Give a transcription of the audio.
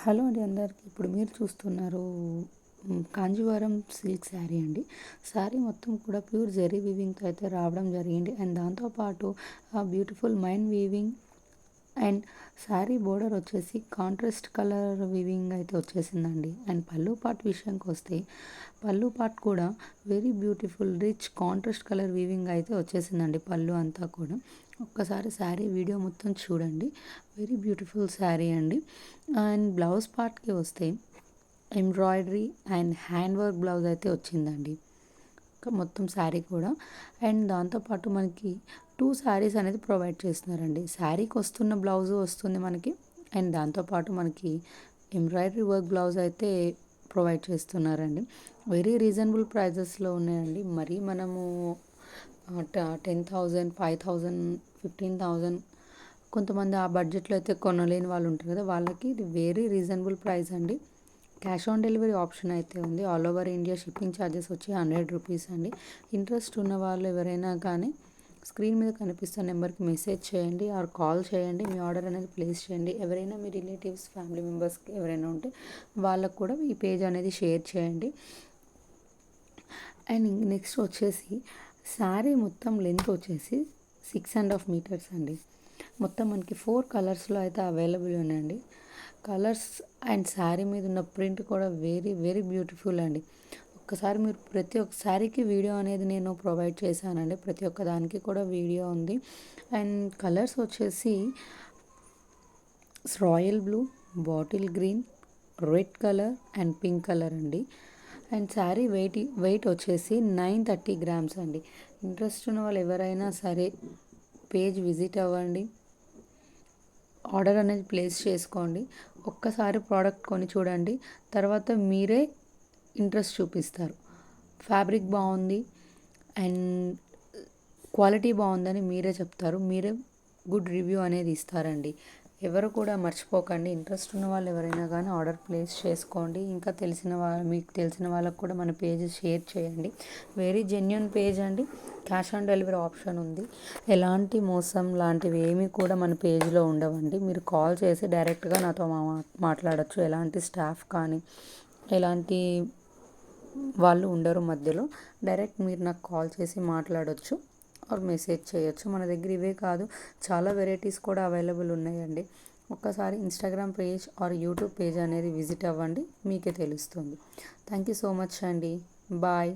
Hello అండి అందరికి. ఇప్పుడు మీరు చూస్తున్నారు కాంజీవరం సిల్క్ శారీ అండి. శారీ మొత్తం కూడా ప్యూర్ జెరీ వీవింగ్తో అయితే రావడం జరిగింది. అండ్ దాంతోపాటు beautiful main weaving and sari border వచ్చేసి కాంట్రాస్ట్ కలర్ వీవింగ్ అయితే వచ్చేసిందండి. అండ్ పళ్ళు పార్ట్ విషయానికి వస్తే పళ్ళు పార్ట్ కూడా very beautiful rich contrast colour weaving అయితే వచ్చేసిందండి. పళ్ళు అంతా కూడా ఒక్కసారి శారీ వీడియో మొత్తం చూడండి. వెరీ బ్యూటిఫుల్ శారీ అండి. అండ్ బ్లౌజ్ పార్ట్కి వస్తే embroidery and hand work blouse అయితే వచ్చిందండి మొత్తం శారీ కూడా. అండ్ దాంతోపాటు మనకి 2 శారీస్ అనేది ప్రొవైడ్ చేస్తున్నారండి. శారీకి వస్తున్న బ్లౌజ్ వస్తుంది మనకి. అండ్ దాంతోపాటు మనకి ఎంబ్రాయిడరీ వర్క్ బ్లౌజ్ అయితే ప్రొవైడ్ చేస్తున్నారండి. వెరీ రీజనబుల్ ప్రైజెస్లో ఉన్నాయండి. మరి మనము 10,000 5,000 15,000 కొంతమంది ఆ బడ్జెట్లో అయితే కొనలేని వాళ్ళు ఉంటారు కదా, వాళ్ళకి ఇది వెరీ రీజనబుల్ ప్రైస్ అండి. క్యాష్ ఆన్ డెలివరీ ఆప్షన్ అయితే ఉంది. All over India shipping charges వచ్చి 100 రూపీస్ అండి. ఇంట్రెస్ట్ ఉన్న వాళ్ళు ఎవరైనా కానీ స్క్రీన్ మీద కనిపిస్తున్న నెంబర్కి మెసేజ్ చేయండి ఆర్ కాల్ చేయండి. మీ ఆర్డర్ అనేది ప్లేస్ చేయండి. ఎవరైనా మీ రిలేటివ్స్ ఫ్యామిలీ మెంబర్స్కి ఎవరైనా ఉంటే వాళ్ళకు కూడా ఈ పేజ్ అనేది షేర్ చేయండి. అండ్ నెక్స్ట్ వచ్చేసి శారీ మొత్తం లెంత్ వచ్చేసి 6.5 మీటర్స్ అండి. మొత్తం మనకి 4 కలర్స్లో అయితే అవైలబుల్ ఉన్నాయండి. కలర్స్ అండ్ శారీ మీద ఉన్న ప్రింట్ కూడా వెరీ వెరీ బ్యూటిఫుల్ అండి. ఒక్కసారి మీరు ప్రతి ఒక్క శారీకి వీడియో అనేది నేను ప్రొవైడ్ చేశానండి. ప్రతి ఒక్క దానికి కూడా వీడియో ఉంది. అండ్ కలర్స్ వచ్చేసి royal blue, bottle green, red colour and pink colour అండి. అండ్ శారీ వెయిట్ వచ్చేసి 930 గ్రామ్స్ అండి. ఇంట్రెస్ట్ ఉన్న వాళ్ళు ఎవరైనా సరే పేజ్ విజిట్ అవ్వండి. ఆర్డర్ అనేది ప్లేస్ చేసుకోండి. ఒక్కసారి ప్రోడక్ట్ కొని చూడండి, తర్వాత మీరే ఇంట్రెస్ట్ చూపిస్తారు. ఫ్యాబ్రిక్ బాగుంది అండ్ క్వాలిటీ బాగుందని మీరే చెప్తారు. మీరే గుడ్ రివ్యూ అనేది ఇస్తారండి. ఎవరు కూడా మర్చిపోకండి. ఇంట్రెస్ట్ ఉన్న వాళ్ళు ఎవరైనా కానీ ఆర్డర్ ప్లేస్ చేసుకోండి. ఇంకా మీకు తెలిసిన వాళ్ళకు కూడా మన పేజ్ షేర్ చేయండి. వెరీ జెన్యున్ పేజ్ అండి. క్యాష్ ఆన్ డెలివరీ ఆప్షన్ ఉంది. ఎలాంటి మోసం లాంటివి ఏమీ కూడా మన పేజ్లో ఉండవండి. మీరు కాల్ చేసి డైరెక్ట్గా నాతో మాట్లాడచ్చు. ఎలాంటి స్టాఫ్ కానీ ఎలాంటి వాళ్ళు ఉండరు మధ్యలో. డైరెక్ట్ మీరు నాకు కాల్ చేసి మాట్లాడవచ్చు ఆర్ మెసేజ్ చేయొచ్చు. మన దగ్గర ఇవే కాదు, చాలా వెరైటీస్ కూడా అవైలబుల్ ఉన్నాయండి. ఒక్కసారి Instagram page or YouTube page అనేది విజిట్ అవ్వండి, మీకే తెలుస్తుంది. థ్యాంక్ యూ సో మచ్ అండి. బాయ్.